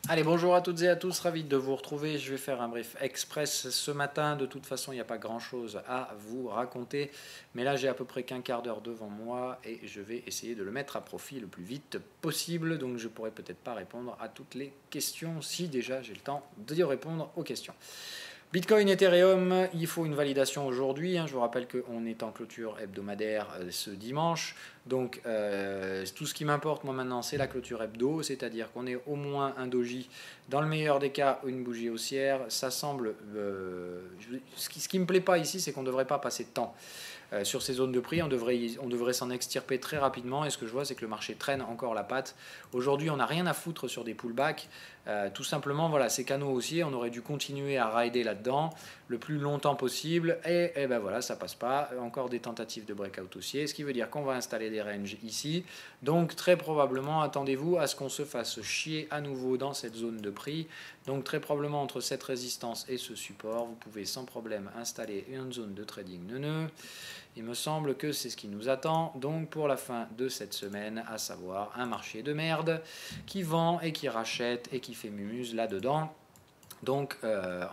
Allez, bonjour à toutes et à tous, ravi de vous retrouver. Je vais faire un brief express ce matin. De toute façon, il n'y a pas grand-chose à vous raconter. Mais là, j'ai à peu près qu'un quart d'heure devant moi et je vais essayer de le mettre à profit le plus vite possible. Donc, je pourrai peut-être pas répondre à toutes les questions si déjà j'ai le temps de répondre aux questions. Bitcoin, Ethereum, il faut une validation aujourd'hui. Je vous rappelle qu'on est en clôture hebdomadaire ce dimanche. Donc tout ce qui m'importe moi maintenant, c'est la clôture hebdo, c'est-à-dire qu'on ait au moins un doji, dans le meilleur des cas, une bougie haussière. Ça semble... ce qui ne me plaît pas ici, c'est qu'on ne devrait pas passer de temps. Sur ces zones de prix, on devrait s'en extirper très rapidement. Et ce que je vois, c'est que le marché traîne encore la patte. Aujourd'hui, on n'a rien à foutre sur des pullbacks. Tout simplement, voilà, ces canaux haussiers, on aurait dû continuer à rider là-dedans le plus longtemps possible. Et ben voilà, ça passe pas. Encore des tentatives de breakout haussier, ce qui veut dire qu'on va installer des ranges ici. Donc très probablement, attendez-vous à ce qu'on se fasse chier à nouveau dans cette zone de prix. Donc très probablement entre cette résistance et ce support, vous pouvez sans problème installer une zone de trading neuneux. Il me semble que c'est ce qui nous attend donc pour la fin de cette semaine, à savoir un marché de merde qui vend et qui rachète et qui fait mumuse là-dedans. Donc,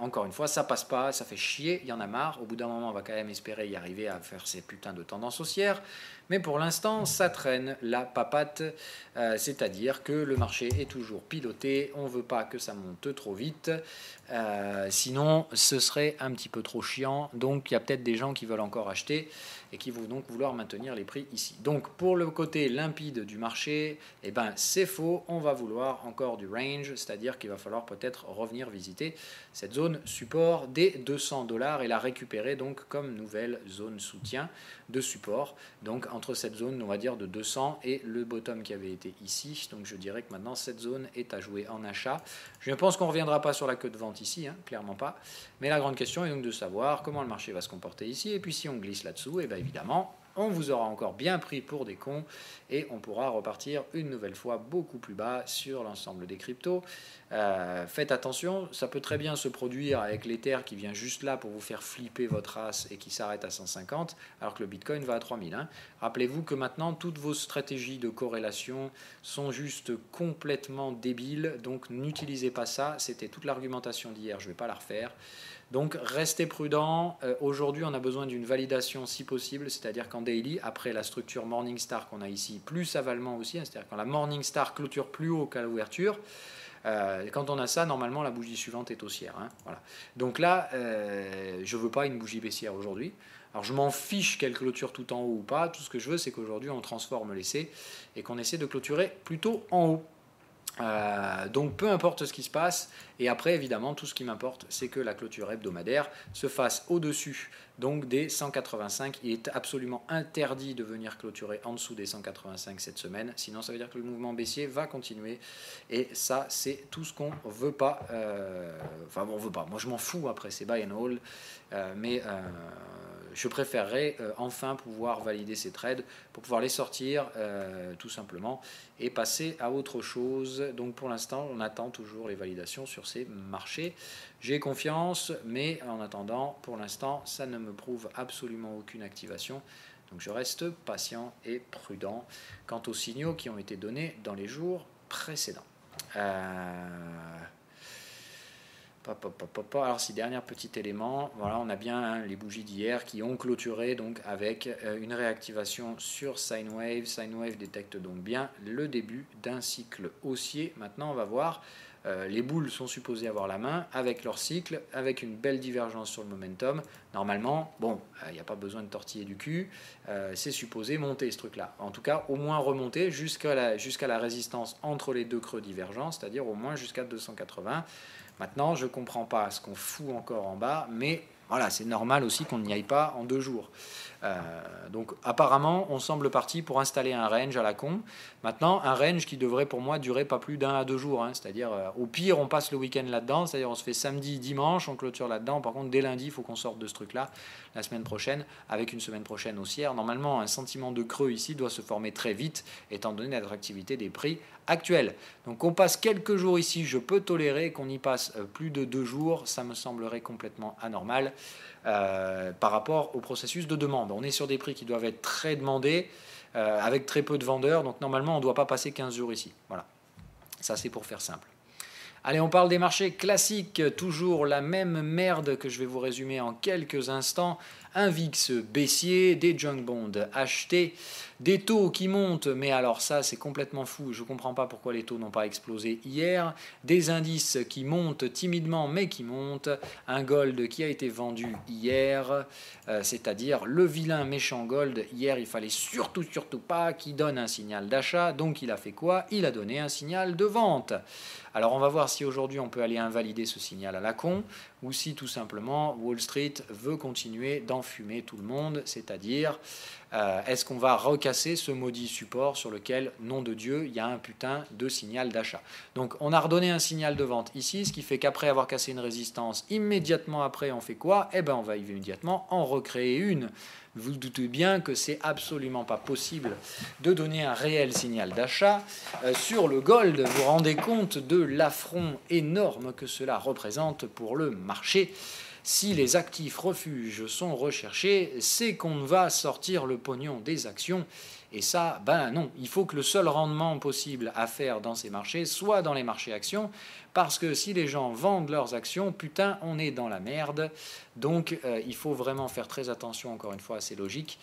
encore une fois, ça passe pas, ça fait chier, il y en a marre. Au bout d'un moment, on va quand même espérer y arriver à faire ces putains de tendances haussières. Mais pour l'instant, ça traîne la papate, c'est-à-dire que le marché est toujours piloté, on ne veut pas que ça monte trop vite, sinon ce serait un petit peu trop chiant. Donc, il y a peut-être des gens qui veulent encore acheter et qui vont donc vouloir maintenir les prix ici. Donc, pour le côté limpide du marché, eh ben, c'est faux, on va vouloir encore du range, c'est-à-dire qu'il va falloir peut-être revenir visiter cette zone support des 200 $ et la récupérer donc comme nouvelle zone soutien de support. Donc entre cette zone, on va dire de 200 et le bottom qui avait été ici. Donc je dirais que maintenant cette zone est à jouer en achat. Je pense qu'on ne reviendra pas sur la queue de vente ici, clairement pas. Mais la grande question est donc de savoir comment le marché va se comporter ici. Et puis si on glisse là-dessous, et bien évidemment, on vous aura encore bien pris pour des cons et on pourra repartir une nouvelle fois beaucoup plus bas sur l'ensemble des cryptos. Faites attention, ça peut très bien se produire avec l'Ether qui vient juste là pour vous faire flipper votre race et qui s'arrête à 150 alors que le Bitcoin va à 3000. Rappelez-vous que maintenant toutes vos stratégies de corrélation sont juste complètement débiles, donc n'utilisez pas ça, c'était toute l'argumentation d'hier, je ne vais pas la refaire. Donc restez prudent. Aujourd'hui, on a besoin d'une validation si possible, c'est-à-dire qu'en daily, après la structure Morningstar qu'on a ici, plus avalement aussi, c'est-à-dire quand la Morningstar clôture plus haut qu'à l'ouverture, quand on a ça, normalement, la bougie suivante est haussière. Voilà. Donc là, je ne veux pas une bougie baissière aujourd'hui. Alors je m'en fiche qu'elle clôture tout en haut ou pas. Tout ce que je veux, c'est qu'aujourd'hui, on transforme l'essai et qu'on essaie de clôturer plutôt en haut. Donc peu importe ce qui se passe, et après évidemment tout ce qui m'importe c'est que la clôture hebdomadaire se fasse au-dessus donc des 185. Il est absolument interdit de venir clôturer en dessous des 185 cette semaine, sinon ça veut dire que le mouvement baissier va continuer, et ça c'est tout ce qu'on veut pas. Enfin bon, on veut pas, moi je m'en fous, après c'est buy and hold, mais je préférerais enfin pouvoir valider ces trades pour pouvoir les sortir tout simplement et passer à autre chose. Donc pour l'instant, on attend toujours les validations sur ces marchés. J'ai confiance, mais en attendant, pour l'instant, ça ne me prouve absolument aucune activation. Donc je reste patient et prudent quant aux signaux qui ont été donnés dans les jours précédents. Alors, si dernier petit élément, voilà, on a bien les bougies d'hier qui ont clôturé donc avec une réactivation sur Sine Wave. Sine Wave détecte donc bien le début d'un cycle haussier. Maintenant, on va voir. Les boules sont supposées avoir la main avec leur cycle, avec une belle divergence sur le momentum. Normalement, bon, il n'y a pas besoin de tortiller du cul, c'est supposé monter ce truc-là. En tout cas, au moins remonter jusqu'à la résistance entre les deux creux divergents, c'est-à-dire au moins jusqu'à 280. Maintenant, je ne comprends pas ce qu'on fout encore en bas, mais voilà, c'est normal aussi qu'on n'y aille pas en 2 jours. Donc apparemment, on semble parti pour installer un range à la con. Maintenant, un range qui devrait pour moi durer pas plus d'1 à 2 jours. C'est-à-dire, au pire, on passe le week-end là-dedans. C'est-à-dire, on se fait samedi, dimanche, on clôture là-dedans. Par contre, dès lundi, il faut qu'on sorte de ce truc-là la semaine prochaine, avec une semaine prochaine haussière. Normalement, un sentiment de creux ici doit se former très vite, étant donné l'attractivité des prix actuels. Donc on passe quelques jours ici, je peux tolérer. Qu'on y passe plus de 2 jours, ça me semblerait complètement anormal par rapport au processus de demande. On est sur des prix qui doivent être très demandés, avec très peu de vendeurs, donc normalement on ne doit pas passer 15 jours ici. Voilà, ça c'est pour faire simple. Allez, on parle des marchés classiques, toujours la même merde que je vais vous résumer en quelques instants. Un VIX baissier, des junk bonds achetés, des taux qui montent, mais alors ça c'est complètement fou, je ne comprends pas pourquoi les taux n'ont pas explosé hier, des indices qui montent timidement mais qui montent, un gold qui a été vendu hier, c'est-à-dire le vilain méchant gold, hier il fallait surtout pas qu'il donne un signal d'achat, donc il a fait quoi? Il a donné un signal de vente. Alors on va voir si aujourd'hui on peut aller invalider ce signal à la con, ou si tout simplement Wall Street veut continuer d'enfumer tout le monde, c'est-à-dire est-ce qu'on va recasser ce maudit support sur lequel, nom de Dieu, il y a un putain de signal d'achat. Donc on a redonné un signal de vente ici, ce qui fait qu'après avoir cassé une résistance, immédiatement après on fait quoi? Eh bien on va immédiatement en recréer une. Vous vous doutez bien que c'est absolument pas possible de donner un réel signal d'achat. Sur le gold, vous vous rendez compte de l'affront énorme que cela représente pour le marché. Si les actifs refuges sont recherchés, c'est qu'on va sortir le pognon des actions. Et ça, ben non, il faut que le seul rendement possible à faire dans ces marchés soit dans les marchés actions, parce que si les gens vendent leurs actions, putain, on est dans la merde. Donc il faut vraiment faire très attention, encore une fois, à ces logiques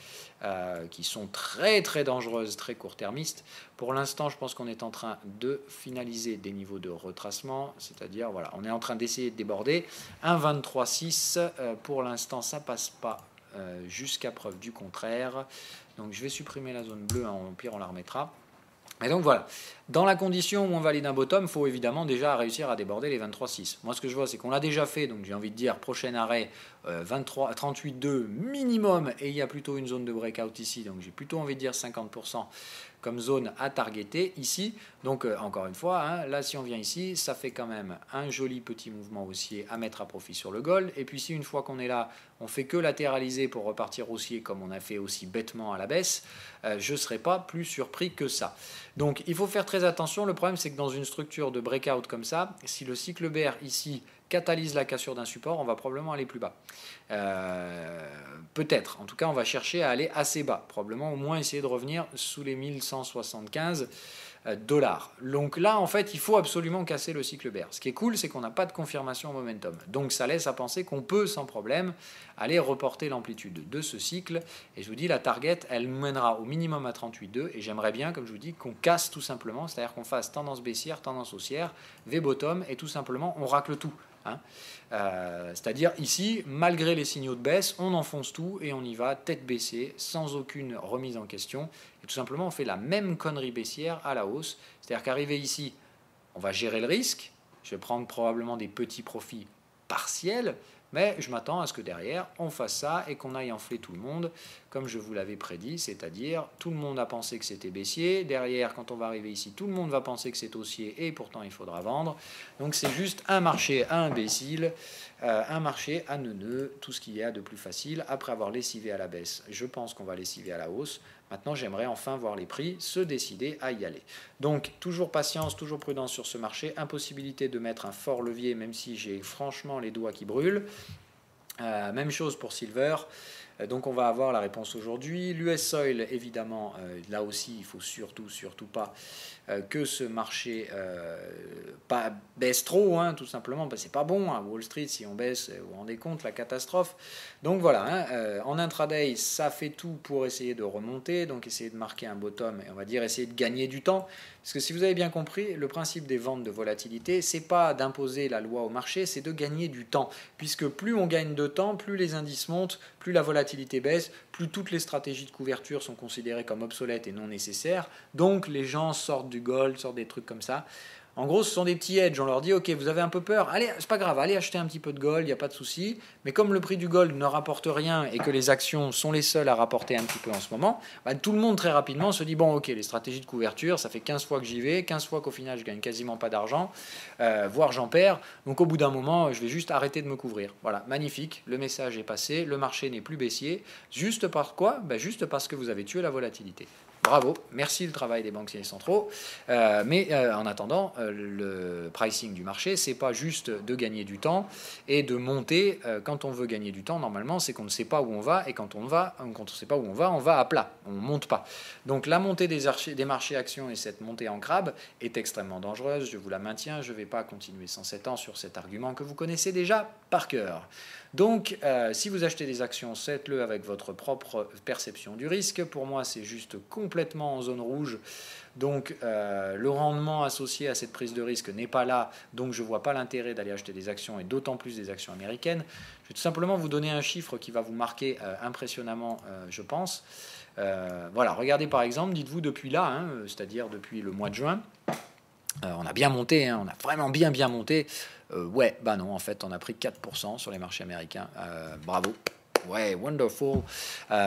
qui sont très très dangereuses, très court-termistes. Pour l'instant, je pense qu'on est en train de finaliser des niveaux de retracement, c'est-à-dire, voilà, on est en train d'essayer de déborder. 1,23,6, pour l'instant, ça passe pas jusqu'à preuve du contraire. Donc je vais supprimer la zone bleue, hein, au pire on la remettra. Et donc voilà, dans la condition où on valide un bottom, il faut évidemment déjà réussir à déborder les 23,6. Moi ce que je vois c'est qu'on l'a déjà fait, donc j'ai envie de dire prochain arrêt 38,2 minimum, et il y a plutôt une zone de breakout ici, donc j'ai plutôt envie de dire 50% comme zone à targeter ici. Donc encore une fois, hein, là si on vient ici, ça fait quand même un joli petit mouvement haussier à mettre à profit sur le gold. Et puis si une fois qu'on est là, on fait que latéraliser pour repartir haussier comme on a fait aussi bêtement à la baisse, je ne serais pas plus surpris que ça. Donc il faut faire très attention. Le problème c'est que dans une structure de breakout comme ça, si le cycle bear ici catalyse la cassure d'un support, on va probablement aller plus bas. Peut-être, en tout cas on va chercher à aller assez bas, probablement au moins essayer de revenir sous les 1175 dollars. Donc là en fait il faut absolument casser le cycle bear. Ce qui est cool c'est qu'on n'a pas de confirmation au momentum, donc ça laisse à penser qu'on peut sans problème aller reporter l'amplitude de ce cycle, et je vous dis la target elle mènera au minimum à 38,2, et j'aimerais bien, comme je vous dis, qu'on casse tout simplement, c'est-à-dire qu'on fasse tendance baissière, tendance haussière, V bottom, et tout simplement on racle tout. Hein. C'est-à-dire ici, malgré les signaux de baisse, on enfonce tout et on y va tête baissée, sans aucune remise en question. Et tout simplement, on fait la même connerie baissière à la hausse. C'est-à-dire qu'arrivé ici, on va gérer le risque. Je vais prendre probablement des petits profits partiels, mais je m'attends à ce que derrière, on fasse ça et qu'on aille enfler tout le monde, comme je vous l'avais prédit, c'est-à-dire tout le monde a pensé que c'était baissier, derrière, quand on va arriver ici, tout le monde va penser que c'est haussier et pourtant il faudra vendre. Donc c'est juste un marché à imbécile, un marché à neuneux, tout ce qu'il y a de plus facile. Après avoir lessivé à la baisse, je pense qu'on va lessiver à la hausse. Maintenant, j'aimerais enfin voir les prix se décider à y aller. Donc, toujours patience, toujours prudence sur ce marché. Impossibilité de mettre un fort levier, même si j'ai franchement les doigts qui brûlent. Même chose pour Silver. Donc, on va avoir la réponse aujourd'hui. L'US Oil, évidemment, là aussi, il faut surtout pas que ce marché pas baisse trop, hein, tout simplement. Ben, c'est pas bon, hein, Wall Street, si on baisse, vous vous rendez compte, la catastrophe. Donc voilà, hein, en intraday, ça fait tout pour essayer de remonter, donc essayer de marquer un bottom, et on va dire essayer de gagner du temps. Parce que si vous avez bien compris, le principe des ventes de volatilité, c'est pas d'imposer la loi au marché, c'est de gagner du temps. Puisque plus on gagne de temps, plus les indices montent, plus la volatilité baisse, plus toutes les stratégies de couverture sont considérées comme obsolètes et non nécessaires. Donc les gens sortent du gold, sortent des trucs comme ça. En gros, ce sont des petits hedges. On leur dit, ok, vous avez un peu peur, allez, c'est pas grave, allez acheter un petit peu de gold, il n'y a pas de souci. Mais comme le prix du gold ne rapporte rien et que les actions sont les seules à rapporter un petit peu en ce moment, bah, tout le monde très rapidement se dit, bon, ok, les stratégies de couverture, ça fait 15 fois que j'y vais, 15 fois qu'au final je gagne quasiment pas d'argent, voire j'en perds. Donc au bout d'un moment, je vais juste arrêter de me couvrir. Voilà, magnifique, le message est passé, le marché n'est plus baissier. Juste par quoi? Bah, juste parce que vous avez tué la volatilité. Bravo, merci le travail des banquiers centraux. Mais en attendant, le pricing du marché, c'est pas juste de gagner du temps et de monter. Quand on veut gagner du temps, normalement, c'est qu'on ne sait pas où on va, et quand on ne sait pas où on va à plat, on ne monte pas. Donc la montée des marchés actions et cette montée en crabe est extrêmement dangereuse, je vous la maintiens, je ne vais pas continuer 107 ans sur cet argument que vous connaissez déjà par cœur. Donc, si vous achetez des actions, faites-le avec votre propre perception du risque. Pour moi, c'est juste complètement en zone rouge. Donc, le rendement associé à cette prise de risque n'est pas là. Donc, je ne vois pas l'intérêt d'aller acheter des actions, et d'autant plus des actions américaines. Je vais tout simplement vous donner un chiffre qui va vous marquer impressionnamment, je pense. Voilà, regardez par exemple, dites-vous depuis là, c'est-à-dire depuis le mois de juin, on a bien monté, on a vraiment bien monté. Ouais, bah non, en fait, on a pris 4% sur les marchés américains. Bravo. Ouais, wonderful.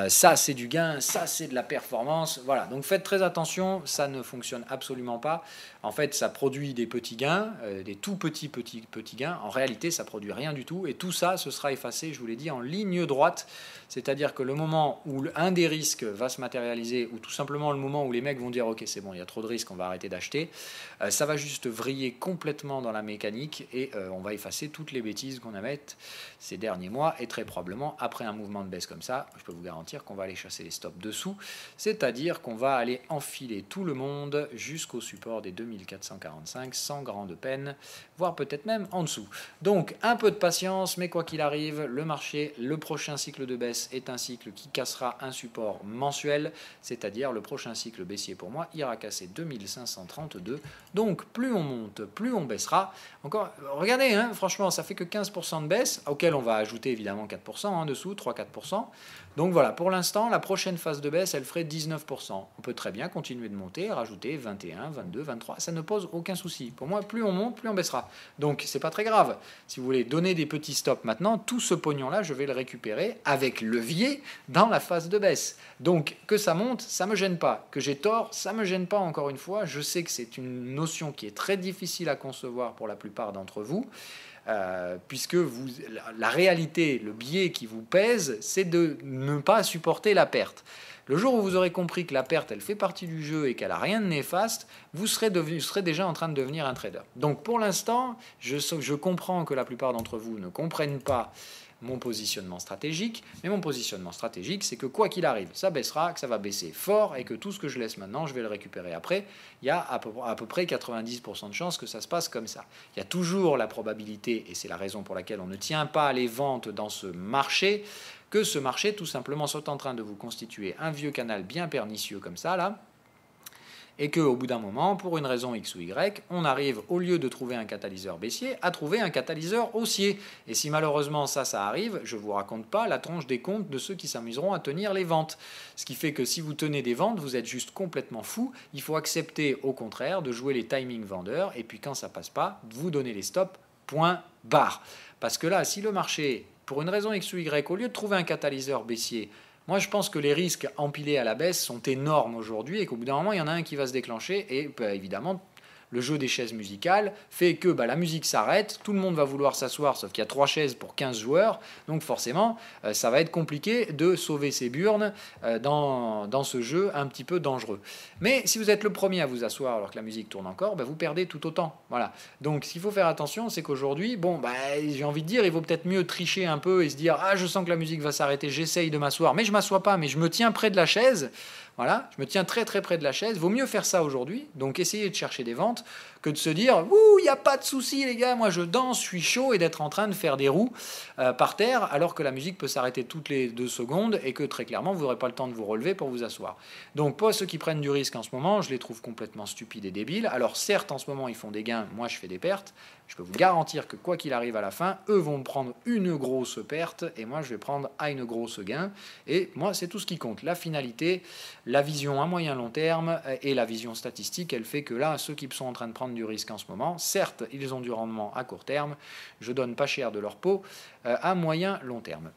Ça, c'est du gain, ça, c'est de la performance. Voilà, donc faites très attention, ça ne fonctionne absolument pas. En fait, ça produit des petits gains, des tout petits gains. En réalité, ça produit rien du tout. Et tout ça, ce sera effacé, je vous l'ai dit, en ligne droite. C'est-à-dire que le moment où un des risques va se matérialiser, ou tout simplement le moment où les mecs vont dire « Ok, c'est bon, il y a trop de risques, on va arrêter d'acheter », ça va juste vriller complètement dans la mécanique, et on va effacer toutes les bêtises qu'on a faites ces derniers mois, et très probablement, après un mouvement de baisse comme ça, je peux vous garantir qu'on va aller chasser les stops dessous, c'est-à-dire qu'on va aller enfiler tout le monde jusqu'au support des 2445 sans grande peine, voire peut-être même en dessous. Donc un peu de patience, mais quoi qu'il arrive, le marché, le prochain cycle de baisse est un cycle qui cassera un support mensuel, c'est-à-dire le prochain cycle baissier pour moi ira casser 2532. Donc plus on monte, plus on baissera. Encore, regardez, franchement, ça fait que 15% de baisse, auquel on va ajouter évidemment 4% dessous, 3-4%. Donc voilà, pour l'instant, la prochaine phase de baisse, elle ferait 19%. On peut très bien continuer de monter, rajouter 21, 22, 23, ça ne pose aucun souci. Pour moi, plus on monte, plus on baissera. Donc c'est pas très grave. Si vous voulez donner des petits stops maintenant, tout ce pognon-là, je vais le récupérer avec levier dans la phase de baisse. Donc que ça monte, ça me gêne pas. Que j'ai tort, ça me gêne pas, encore une fois. Je sais que c'est une notion qui est très difficile à concevoir pour la plupart d'entre vous. Puisque la réalité, le biais qui vous pèse, c'est de ne pas supporter la perte. Le jour où vous aurez compris que la perte, elle fait partie du jeu et qu'elle n'a rien de néfaste, vous serez déjà en train de devenir un trader. Donc pour l'instant, je comprends que la plupart d'entre vous ne comprennent pas mon positionnement stratégique, mais mon positionnement stratégique, c'est que quoi qu'il arrive, ça baissera, que ça va baisser fort, et que tout ce que je laisse maintenant, je vais le récupérer après. Il y a à peu près 90% de chances que ça se passe comme ça. Il y a toujours la probabilité, et c'est la raison pour laquelle on ne tient pas les ventes dans ce marché, que ce marché tout simplement soit en train de vous constituer un vieux canal bien pernicieux comme ça, là, et qu'au bout d'un moment, pour une raison X ou Y, on arrive, au lieu de trouver un catalyseur baissier, à trouver un catalyseur haussier. Et si malheureusement ça arrive, je ne vous raconte pas la tranche des comptes de ceux qui s'amuseront à tenir les ventes. Ce qui fait que si vous tenez des ventes, vous êtes juste complètement fou. Il faut accepter au contraire de jouer les timing vendeurs, et puis quand ça passe pas, vous donnez les stops, point barre. Parce que là, si le marché, pour une raison X ou Y, au lieu de trouver un catalyseur baissier, moi, je pense que les risques empilés à la baisse sont énormes aujourd'hui, et qu'au bout d'un moment, il y en a un qui va se déclencher, et évidemment, le jeu des chaises musicales fait que la musique s'arrête, tout le monde va vouloir s'asseoir, sauf qu'il y a 3 chaises pour 15 joueurs, donc forcément, ça va être compliqué de sauver ses burnes dans ce jeu un petit peu dangereux. Mais si vous êtes le premier à vous asseoir alors que la musique tourne encore, vous perdez tout autant. Voilà. Donc, ce qu'il faut faire attention, c'est qu'aujourd'hui, j'ai envie de dire, il vaut peut-être mieux tricher un peu et se dire « Ah, je sens que la musique va s'arrêter, j'essaye de m'asseoir, mais je ne m'assois pas, mais je me tiens près de la chaise. » Voilà, je me tiens très très près de la chaise. Vaut mieux faire ça aujourd'hui, donc essayez de chercher des ventes, que de se dire « Ouh, il n'y a pas de souci les gars, moi je danse, je suis chaud » et d'être en train de faire des roues par terre, alors que la musique peut s'arrêter toutes les 2 secondes et que très clairement vous n'aurez pas le temps de vous relever pour vous asseoir. Donc pour ceux qui prennent du risque en ce moment, je les trouve complètement stupides et débiles. Alors certes, en ce moment ils font des gains, moi je fais des pertes. Je peux vous garantir que quoi qu'il arrive à la fin, eux vont me prendre une grosse perte et moi je vais prendre une grosse gain. Et moi c'est tout ce qui compte. La finalité, la vision à moyen long terme et la vision statistique, elle fait que là, ceux qui sont en train de prendre du risque en ce moment, certes ils ont du rendement à court terme, je donne pas cher de leur peau à moyen long terme.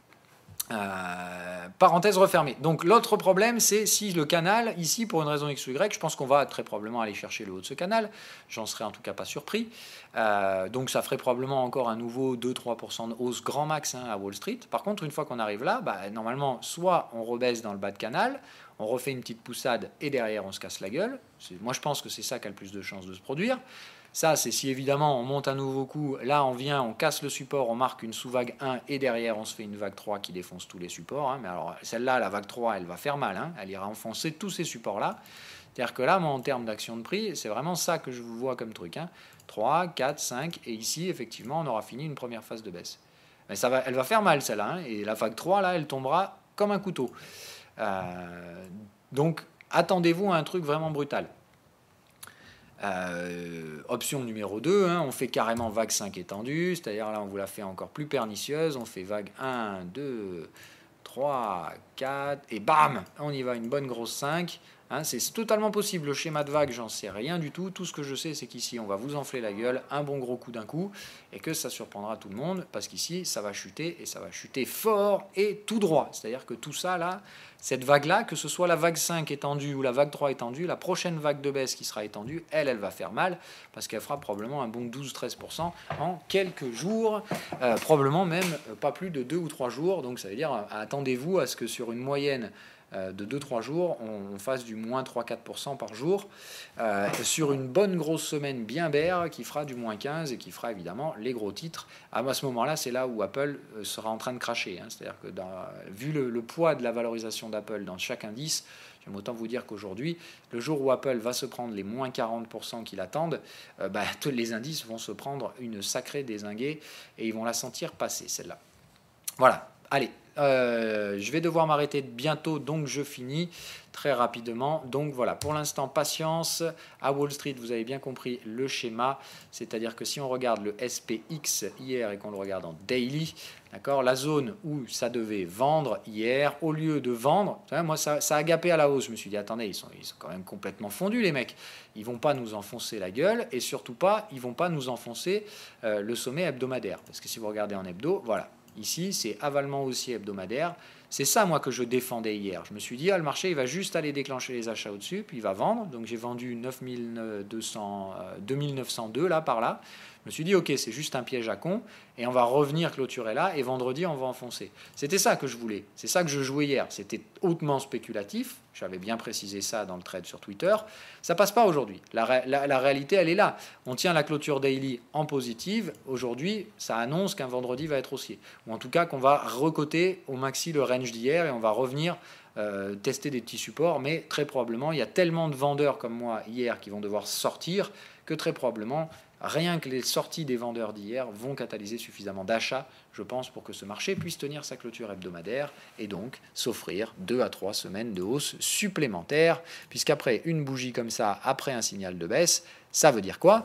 Parenthèse refermée. Donc l'autre problème, c'est si le canal, ici, pour une raison X ou Y, je pense qu'on va très probablement aller chercher le haut de ce canal, j'en serais en tout cas pas surpris, donc ça ferait probablement encore un nouveau 2-3% de hausse grand max à Wall Street. Par contre, une fois qu'on arrive là, normalement, soit on rebaisse dans le bas de canal, on refait une petite poussade et derrière on se casse la gueule. Moi je pense que c'est ça qui a le plus de chances de se produire. Ça, c'est si évidemment on monte un nouveau coup, là on vient, on casse le support, on marque une sous-vague 1 et derrière on se fait une vague 3 qui défonce tous les supports. Hein. Mais alors celle-là, la vague 3, elle va faire mal, hein. Elle ira enfoncer tous ces supports-là. C'est-à-dire que là, moi en termes d'action de prix, c'est vraiment ça que je vous vois comme truc. Hein. 3, 4, 5 et ici, effectivement, on aura fini une première phase de baisse. Mais elle va faire mal celle-là. Hein. Et la vague 3, là, elle tombera comme un couteau. Donc, attendez-vous à un truc vraiment brutal. Option numéro 2, hein, on fait carrément vague 5 étendue, c'est-à-dire là on vous la fait encore plus pernicieuse, on fait vague 1, 2, 3, 4, et bam, on y va, une bonne grosse 5. Hein, c'est totalement possible, le schéma de vague, j'en sais rien du tout. Tout ce que je sais, c'est qu'ici, on va vous enfler la gueule, un bon gros coup d'un coup, et que ça surprendra tout le monde, parce qu'ici, ça va chuter, et ça va chuter fort et tout droit. C'est-à-dire que tout ça, là, cette vague-là, que ce soit la vague 5 étendue ou la vague 3 étendue, la prochaine vague de baisse qui sera étendue, elle va faire mal, parce qu'elle fera probablement un bon 12-13% en quelques jours, probablement même pas plus de 2 ou 3 jours. Donc ça veut dire, attendez-vous à ce que sur une moyenne de 2-3 jours, on fasse du moins 3-4% par jour, sur une bonne grosse semaine bien bear qui fera du moins 15 et qui fera évidemment les gros titres. À ce moment-là, c'est là où Apple sera en train de cracher. Hein. C'est-à-dire que vu le poids de la valorisation d'Apple dans chaque indice, j'aime autant vous dire qu'aujourd'hui, le jour où Apple va se prendre les moins 40% qui l'attendent, tous les indices vont se prendre une sacrée dézinguée et ils vont la sentir passer, celle-là. Voilà, allez. Je vais devoir m'arrêter bientôt, donc je finis très rapidement. Donc voilà, pour l'instant, patience. À Wall Street, vous avez bien compris le schéma. C'est-à-dire que si on regarde le SPX hier et qu'on le regarde en daily, d'accord, la zone où ça devait vendre hier, au lieu de vendre, moi ça a gapé à la hausse. Je me suis dit, attendez, ils sont quand même complètement fondus les mecs. Ils vont pas nous enfoncer la gueule et surtout pas, ils vont pas nous enfoncer le sommet hebdomadaire. Parce que si vous regardez en hebdo, voilà. Ici, c'est avalement haussier hebdomadaire. C'est ça, moi, que je défendais hier. Je me suis dit, le marché, il va juste aller déclencher les achats au-dessus, puis il va vendre. Donc, j'ai vendu 2902, là, par là. Je me suis dit, ok, c'est juste un piège à con, et on va revenir clôturer là, et vendredi, on va enfoncer. C'était ça que je voulais. C'est ça que je jouais hier. C'était hautement spéculatif. J'avais bien précisé ça dans le trade sur Twitter. Ça passe pas aujourd'hui. La réalité, elle est là. On tient la clôture daily en positive. Aujourd'hui, ça annonce qu'un vendredi va être haussier. Ou en tout cas, qu'on va recoter au maxi le range d'hier, et on va revenir tester des petits supports. Mais très probablement, il y a tellement de vendeurs comme moi hier qui vont devoir sortir que très probablement, rien que les sorties des vendeurs d'hier vont catalyser suffisamment d'achats, je pense, pour que ce marché puisse tenir sa clôture hebdomadaire et donc s'offrir 2 à 3 semaines de hausse supplémentaire, puisqu'après une bougie comme ça, après un signal de baisse, ça veut dire quoi ?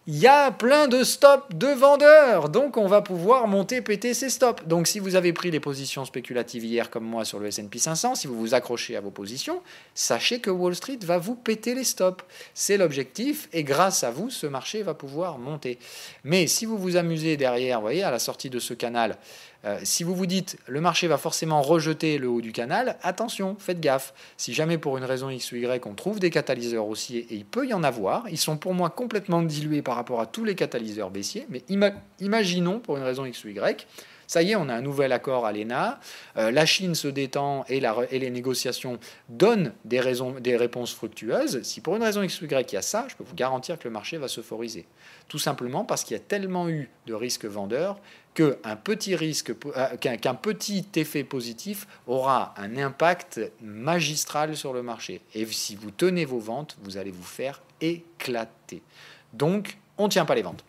Il y a plein de stops de vendeurs, donc on va pouvoir monter, péter ces stops. Donc si vous avez pris des positions spéculatives hier comme moi sur le S&P 500, si vous vous accrochez à vos positions, sachez que Wall Street va vous péter les stops. C'est l'objectif et grâce à vous, ce marché va pouvoir monter. Mais si vous vous amusez derrière, vous voyez, à la sortie de ce canal, si vous vous dites le marché va forcément rejeter le haut du canal, attention, faites gaffe. Si jamais pour une raison X ou Y on trouve des catalyseurs haussiers, et il peut y en avoir, ils sont pour moi complètement dilués par rapport à tous les catalyseurs baissiers, mais imaginons pour une raison X ou Y, ça y est, on a un nouvel accord à l'ENA, la Chine se détend et les négociations donnent des réponses fructueuses. Si pour une raison X ou Y il y a ça, je peux vous garantir que le marché va s'euphoriser. Tout simplement parce qu'il y a tellement eu de risques vendeurs qu'un petit effet positif aura un impact magistral sur le marché. Et si vous tenez vos ventes, vous allez vous faire éclater. Donc, on ne tient pas les ventes.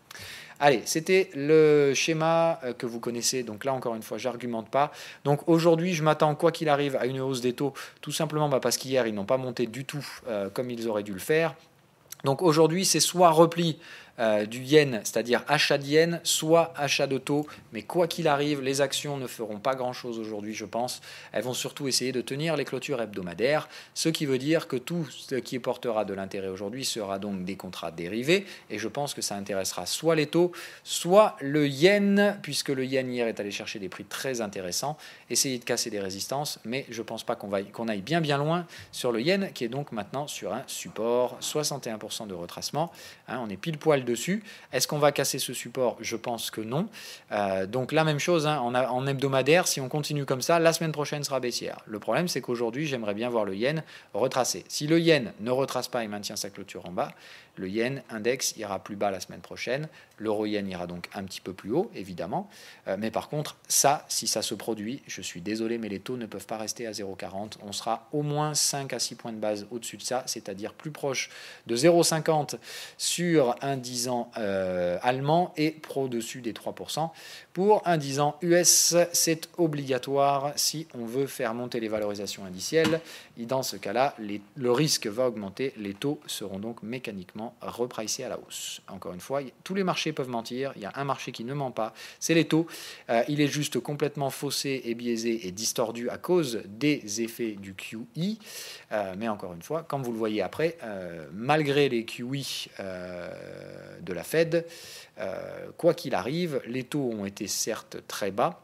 Allez, c'était le schéma que vous connaissez. Donc là, encore une fois, j'argumente pas. Donc aujourd'hui, je m'attends, quoi qu'il arrive, à une hausse des taux, tout simplement parce qu'hier, ils n'ont pas monté du tout comme ils auraient dû le faire. Donc aujourd'hui, c'est soit repli du yen, c'est-à-dire achat de yen, soit achat de taux. Mais quoi qu'il arrive, les actions ne feront pas grand-chose aujourd'hui, je pense. Elles vont surtout essayer de tenir les clôtures hebdomadaires, ce qui veut dire que tout ce qui portera de l'intérêt aujourd'hui sera donc des contrats dérivés. Et je pense que ça intéressera soit les taux, soit le yen, puisque le yen hier est allé chercher des prix très intéressants. Essayer de casser des résistances, mais je ne pense pas qu'on aille bien loin sur le yen, qui est donc maintenant sur un support, 61% de retracement. On est pile poil semelle dessus. Est-ce qu'on va casser ce support? Je pense que non. Donc la même chose, hein, en hebdomadaire, si on continue comme ça, la semaine prochaine sera baissière. Le problème, c'est qu'aujourd'hui, j'aimerais bien voir le yen retracer. Si le yen ne retrace pas et maintient sa clôture en bas, le yen index ira plus bas la semaine prochaine. L'euro-yen ira donc un petit peu plus haut, évidemment. Mais par contre, ça, si ça se produit, je suis désolé, mais les taux ne peuvent pas rester à 0,40. On sera au moins 5 à 6 points de base au-dessus de ça, c'est-à-dire plus proche de 0,50 sur un 10 ans allemand et au-dessus des 3%. Pour un 10 ans US, c'est obligatoire si on veut faire monter les valorisations indicielles. Et dans ce cas-là, le risque va augmenter. Les taux seront donc mécaniquement repricés à la hausse. Encore une fois, tous les marchés peuvent mentir. Il y a un marché qui ne ment pas, c'est les taux. Il est juste complètement faussé et biaisé et distordu à cause des effets du QE. Mais encore une fois, comme vous le voyez après, malgré les QE de la Fed, quoi qu'il arrive, les taux ont été certes très bas.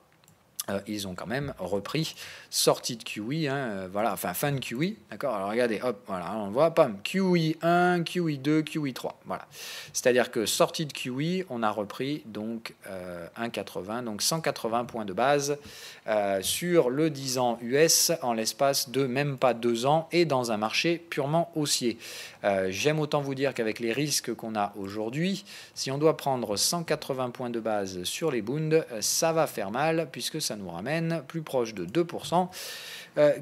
Ils ont quand même repris, sortie de QE, voilà, enfin fin de QE, d'accord. Alors regardez, hop, voilà, on voit, pam, QE 1, QE 2, QE 3, voilà. C'est-à-dire que sortie de QE, on a repris donc 1,80, donc 180 points de base sur le 10 ans US en l'espace de même pas 2 ans et dans un marché purement haussier. J'aime autant vous dire qu'avec les risques qu'on a aujourd'hui, si on doit prendre 180 points de base sur les Bunds, ça va faire mal puisque ça nous ramène plus proche de 2%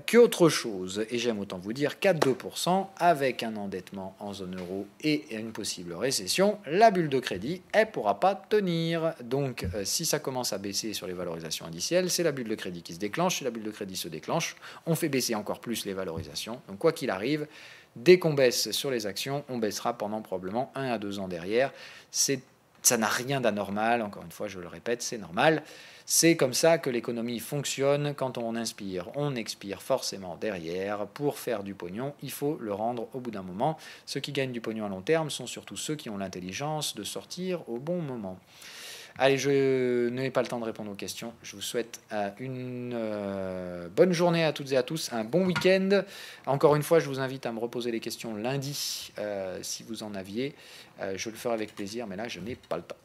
qu'autre chose. Et j'aime autant vous dire qu'à 2%, avec un endettement en zone euro et une possible récession, la bulle de crédit, elle ne pourra pas tenir. Donc si ça commence à baisser sur les valorisations indicielles, c'est la bulle de crédit qui se déclenche. Si la bulle de crédit se déclenche, on fait baisser encore plus les valorisations. Donc quoi qu'il arrive, dès qu'on baisse sur les actions, on baissera pendant probablement 1 à 2 ans derrière. Ça n'a rien d'anormal, encore une fois, je le répète, c'est normal. C'est comme ça que l'économie fonctionne. Quand on inspire, on expire forcément derrière. Pour faire du pognon, il faut le rendre au bout d'un moment. Ceux qui gagnent du pognon à long terme sont surtout ceux qui ont l'intelligence de sortir au bon moment. Allez, je n'ai pas le temps de répondre aux questions. Je vous souhaite une bonne journée à toutes et à tous, un bon week-end. Encore une fois, je vous invite à me reposer les questions lundi, si vous en aviez. Je le ferai avec plaisir, mais là, je n'ai pas le temps.